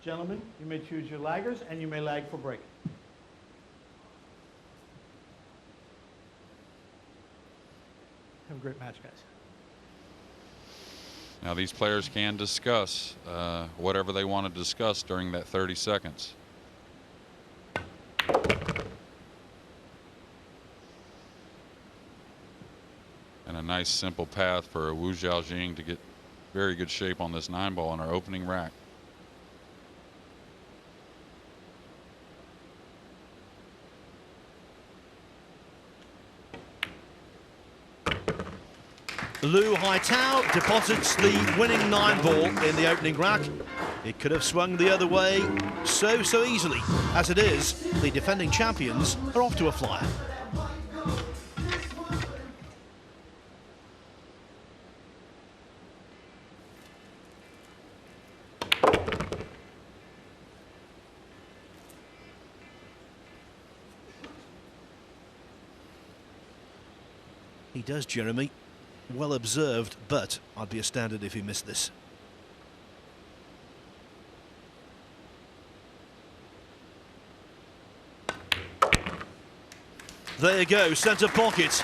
Gentlemen, you may choose your laggers and you may lag for break. Have a great match, guys. Now these players can discuss whatever they want to discuss during that 30 seconds. And a nice simple path for Wu Zhaojing to get very good shape on this 9-ball on our opening rack. Lu Haitao deposits the winning 9-ball in the opening rack. It could have swung the other way so easily. As it is, the defending champions are off to a flyer. He does, Jeremy. Well observed, but I'd be astounded if he missed this. There you go, centre pocket.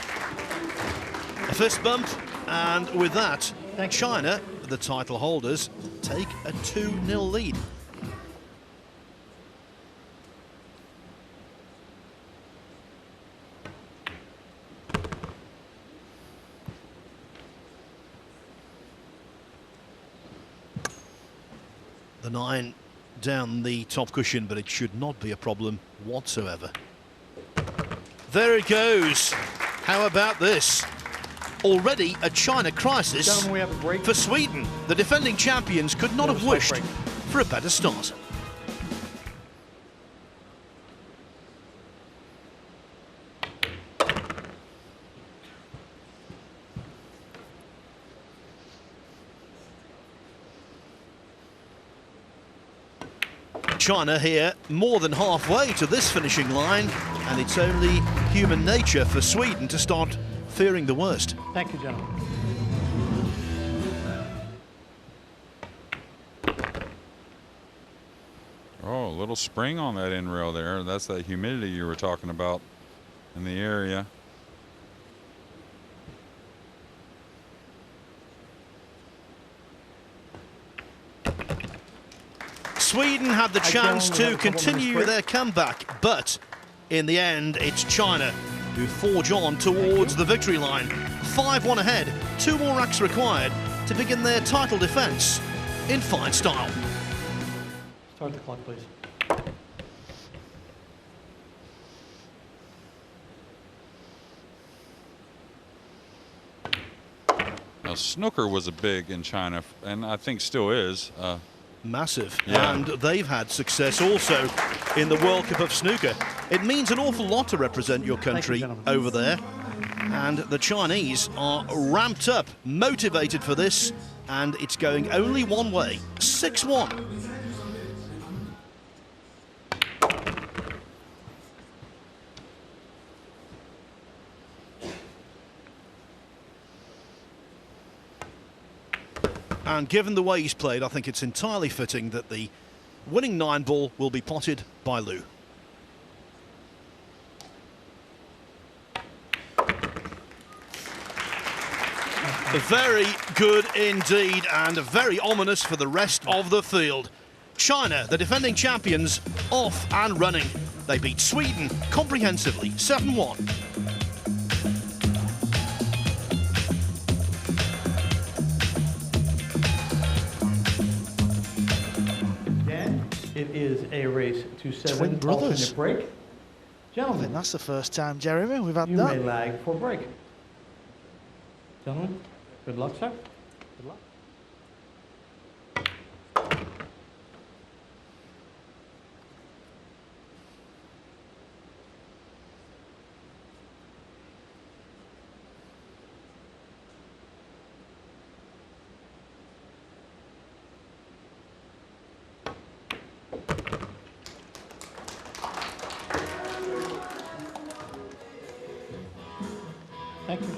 A fist bump, and with that, China, the title holders, take a 2-0 lead. The 9 down the top cushion, but it should not be a problem whatsoever. There it goes. How about this? Already a China crisis. Gentlemen, we have a break. For Sweden. The defending champions could not have wished for a better start. China here more than halfway to this finishing line, and it's only human nature for Sweden to start fearing the worst. Thank you, gentlemen. Oh, a little spring on that in rail there. That's that humidity you were talking about in the area. Sweden had the chance to continue their comeback, but in the end, it's China who forge on towards the victory line. 5-1 ahead, 2 more racks required to begin their title defence in fine style. Start the clock, please. Now, snooker was a big in China, and I think still is. Massive, yeah. And they've had success also in the World Cup of snooker. It means an awful lot to represent your country over there, and the Chinese are ramped up, motivated for this, and it's going only one way, 6-1. And given the way he's played, I think it's entirely fitting that the winning 9-ball will be potted by Lu. Very good indeed, and very ominous for the rest of the field. China, the defending champions, off and running. They beat Sweden comprehensively, 7-1. It is a race to 7. Twin brothers. Alternate break. I Gentlemen, think that's the first time, Jeremy, we've had you that. may lag for break. Gentlemen, good luck, sir. Good luck. Thank you.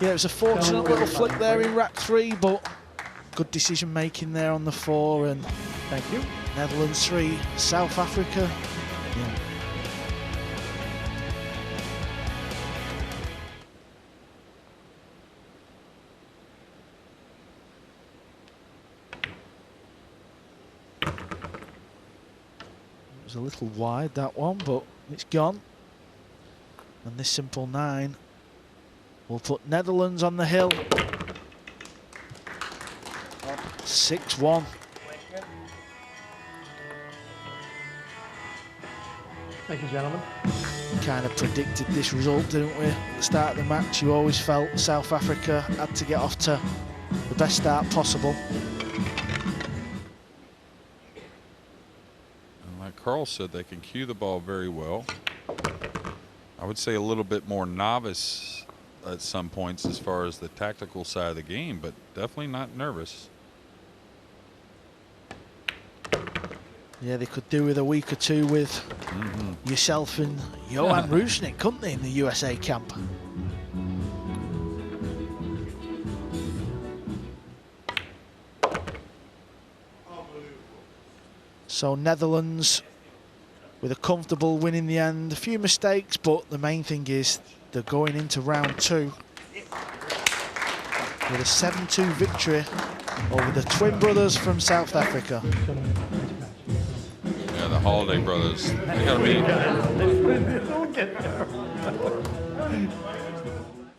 Yeah, it was a fortunate little flick there in rack 3, but good decision making there on the 4. And Thank you. Netherlands 3, South Africa. Yeah. It was a little wide, that one, but it's gone. And this simple 9 will put Netherlands on the hill. 6-1. Thank you, gentlemen. Kind of predicted this result, didn't we? At the start of the match, you always felt South Africa had to get off to the best start possible. And like Carl said, they can cue the ball very well. I would say a little bit more novice at some points as far as the tactical side of the game, but definitely not nervous. Yeah, they could do with a week or two with yourself and Johan Rusnik, couldn't they, in the USA camp? So Netherlands with a comfortable win in the end. A few mistakes, but the main thing is they're going into round 2 with a 7-2 victory over the twin brothers from South Africa. Yeah, the Holiday brothers. They gotta be.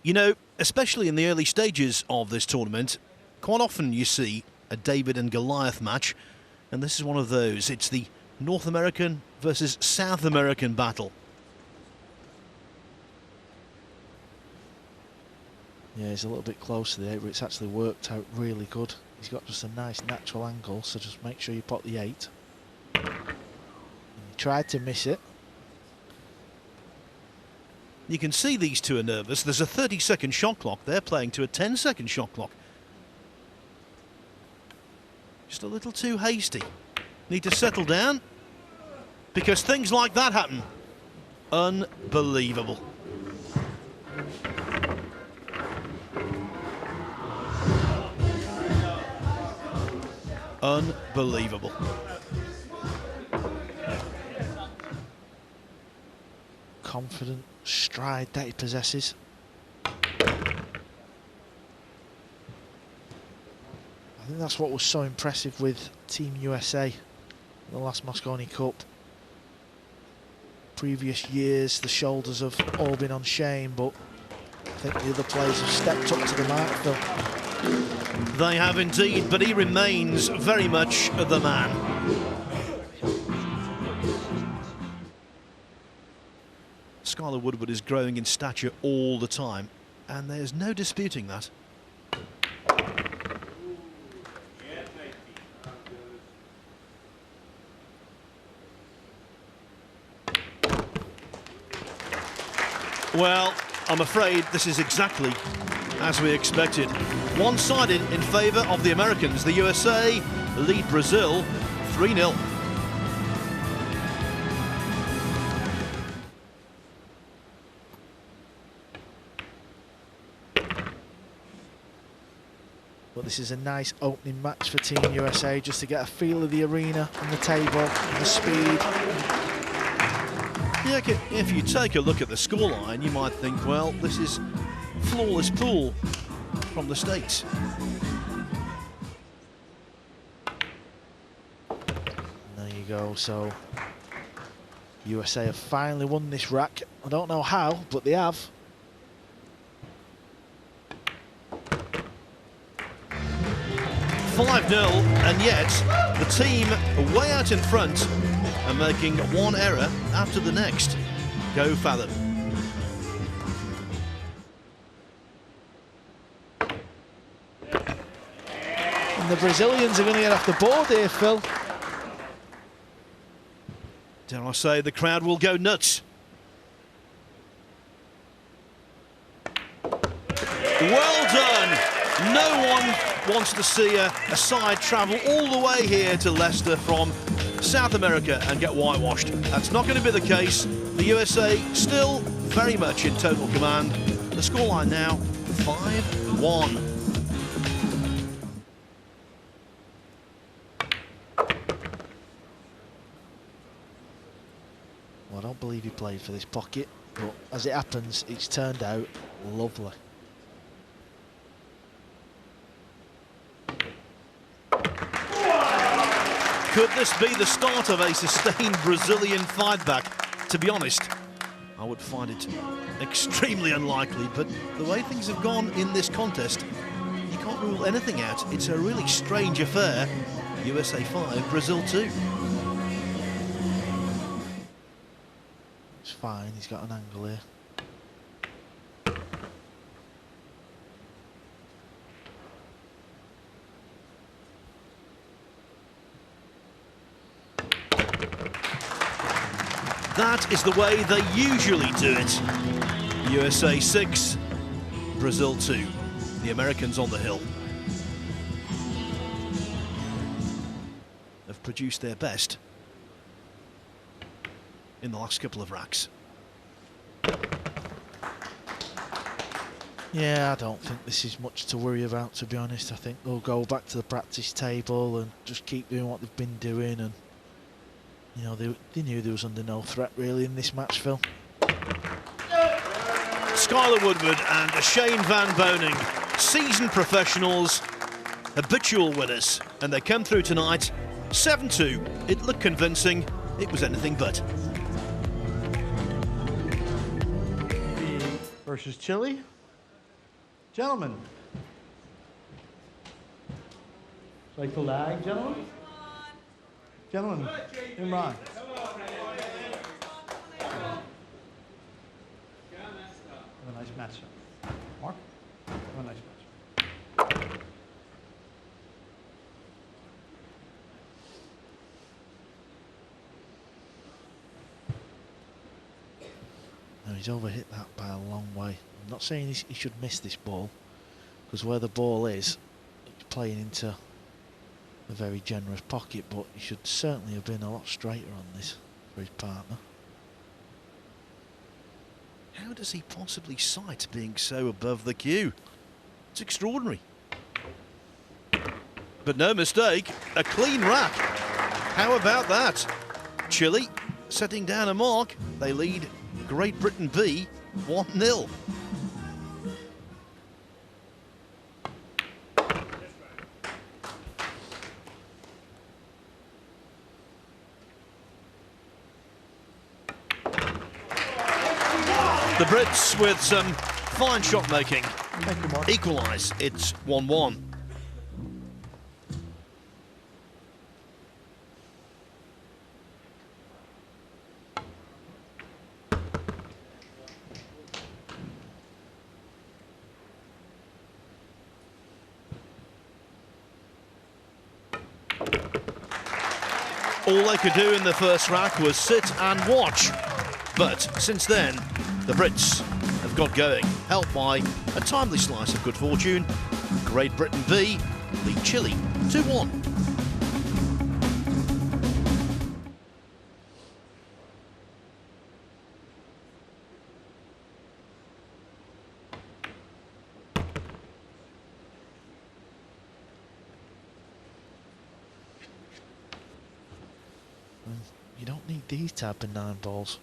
You know, especially in the early stages of this tournament, quite often you see a David and Goliath match, and this is one of those. It's the North American versus South American battle. Yeah, he's a little bit close to the 8, but it's actually worked out really good. He's got just a nice natural angle, so just make sure you pot the 8. And he tried to miss it. You can see these two are nervous. There's a 30-second shot clock. They're playing to a 10-second shot clock. Just a little too hasty. Need to settle down, because things like that happen. Unbelievable. Unbelievable. Confident stride that he possesses. I think that's what was so impressive with Team USA in the last Mosconi Cup. Previous years, the shoulders have all been on shame, but I think the other players have stepped up to the mark, Phil. They have indeed, but he remains very much the man. Skylar Woodward is growing in stature all the time, and there's no disputing that. Well, I'm afraid this is exactly as we expected. One-sided in favour of the Americans. The USA lead Brazil 3-0. But this is a nice opening match for Team USA, just to get a feel of the arena and the table and the speed. Yeah, if you take a look at the scoreline, you might think, well, this is flawless pool from the States. There you go. So USA have finally won this rack. I don't know how, but they have. $5-0, and yet the team way out in front are making one error after the next. Go fathom. And the Brazilians are going to get off the board here, Phil. Dare I say, the crowd will go nuts. Well done. No one wants to see a side travel all the way here to Leicester from South America and get whitewashed. That's not going to be the case. The USA still very much in total command. The scoreline now 5-1. Well, I don't believe he played for this pocket, but as it happens, it's turned out lovely. Could this be the start of a sustained Brazilian fight back? To be honest, I would find it extremely unlikely, but the way things have gone in this contest, you can't rule anything out. It's a really strange affair. USA 5, Brazil 2. It's fine, he's got an angle here. That is the way they usually do it. USA 6, Brazil 2. The Americans on the hill have produced their best in the last couple of racks. Yeah, I don't think this is much to worry about, to be honest. I think they'll go back to the practice table and just keep doing what they've been doing, and you know, they knew they was under no threat really in this match, Phil. Skylar Woodward and Shane Van Boning, seasoned professionals, habitual winners, and they come through tonight 7-2. It looked convincing, it was anything but. Versus Chile. Gentlemen. Like the lag, gentlemen? Gentlemen, Imran. Have a nice match, sir. Mark, have a nice match. No, he's overhit that by a long way. I'm not saying he should miss this ball, because where the ball is, it's playing into a very generous pocket, but he should certainly have been a lot straighter on this for his partner. How does he possibly sight being so above the cue? It's extraordinary. But no mistake, a clean rack. How about that? Chile setting down a mark. They lead Great Britain B 1-0. The Brits with some fine shot making Thank you, Mark. equalise. It's 1-1. All they could do in the first rack was sit and watch. But since then, the Brits have got going, helped by a timely slice of good fortune. Great Britain B lead Chile 2-1. You don't need these type of 9 balls.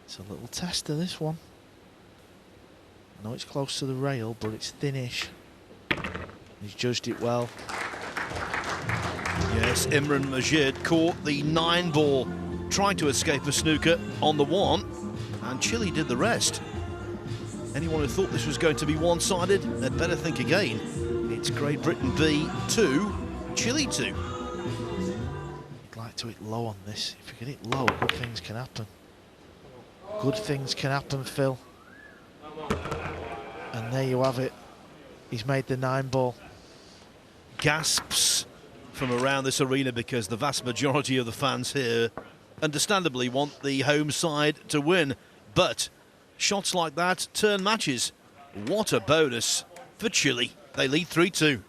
It's a little tester, this one. I know it's close to the rail, but it's thinnish. He's judged it well. Yes, Imran Majid caught the 9 ball, trying to escape a snooker on the 1, and Chile did the rest. Anyone who thought this was going to be one-sided had better think again. It's Great Britain B 2, Chile 2. You'd like to hit low on this. If you can hit low, good things can happen. Good things can happen, Phil. And there you have it. He's made the 9 ball. Gasps from around this arena because the vast majority of the fans here understandably want the home side to win. But shots like that turn matches. What a bonus for Chile. They lead 3-2.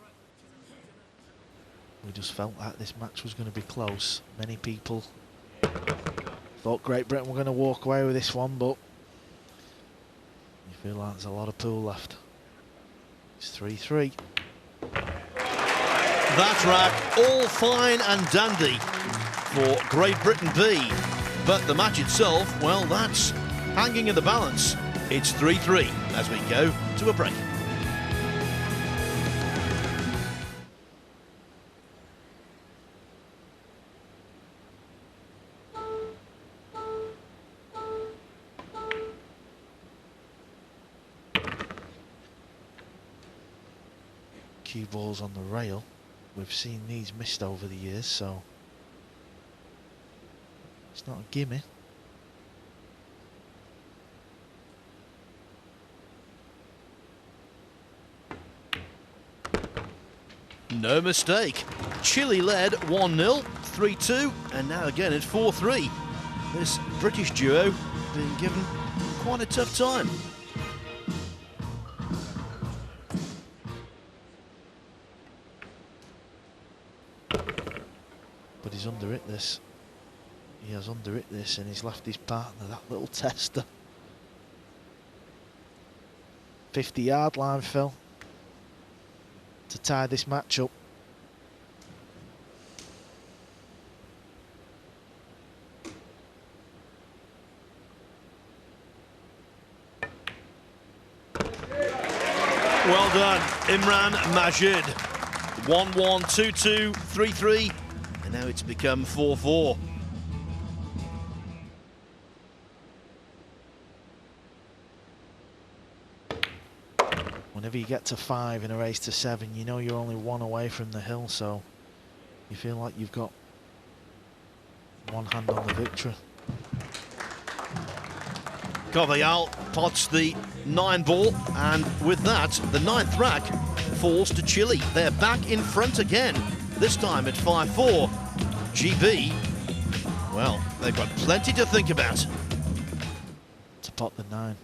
We just felt like this match was going to be close. Many people Thought Great Britain were going to walk away with this one, but you feel like there's a lot of pool left. It's 3-3. That rack all fine and dandy for Great Britain B, but the match itself, well, that's hanging in the balance. It's 3-3 as we go to a break. Cue balls on the rail. We've seen these missed over the years, so it's not a gimme. No mistake. Chile led 1-0, 3-2, and now again it's 4-3. This British duo being given quite a tough time. But he's under it this. He has under it this, and he's left his partner that little tester. 50-yard line, Phil, to tie this match up. Well done, Imran Majid. 1-1, 2-2, 3-3, and now it's become 4-4. Whenever you get to 5 in a race to 7, you know you're only 1 away from the hill, so you feel like you've got one hand on the victory. Carvajal pots the 9 ball, and with that, the 9th rack falls to Chile. They're back in front again, this time at 5-4. GB, well, they've got plenty to think about. To pot the 9.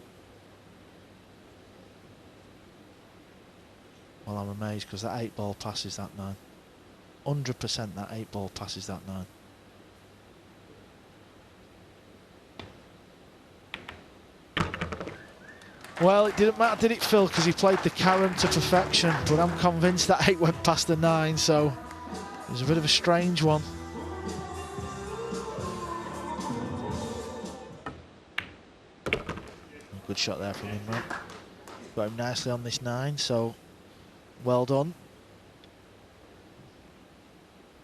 Well, I'm amazed because that 8 ball passes that 9. 100% that 8 ball passes that 9. Well, it didn't matter, did it, Phil? Because he played the carom to perfection. But I'm convinced that 8 went past the 9, so it was a bit of a strange one. Good shot there from him, right? Got him nicely on this 9, so well done.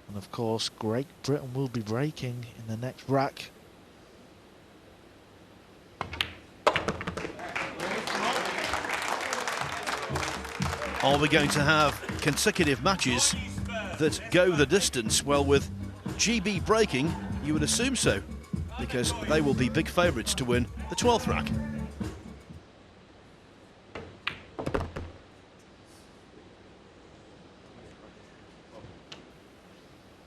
And of course, Great Britain will be breaking in the next rack. Are we going to have consecutive matches that go the distance? Well, with GB breaking, you would assume so, because they will be big favourites to win the 12th rack.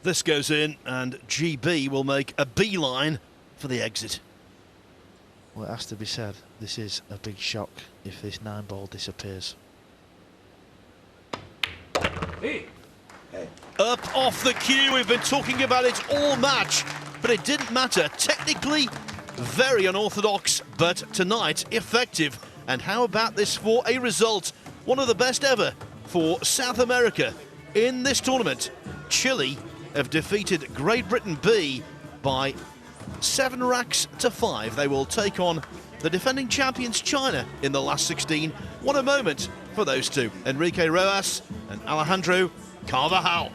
This goes in, and GB will make a beeline for the exit. Well, it has to be said, this is a big shock if this 9 ball disappears. Up off the cue, we've been talking about it all match, but it didn't matter. Technically, very unorthodox, but tonight, effective. And how about this for a result? One of the best ever for South America in this tournament. Chile have defeated Great Britain B by 7 racks to 5. They will take on the defending champions China in the last 16. What a moment for those two, Enrique Rojas and Alejandro Carvajal.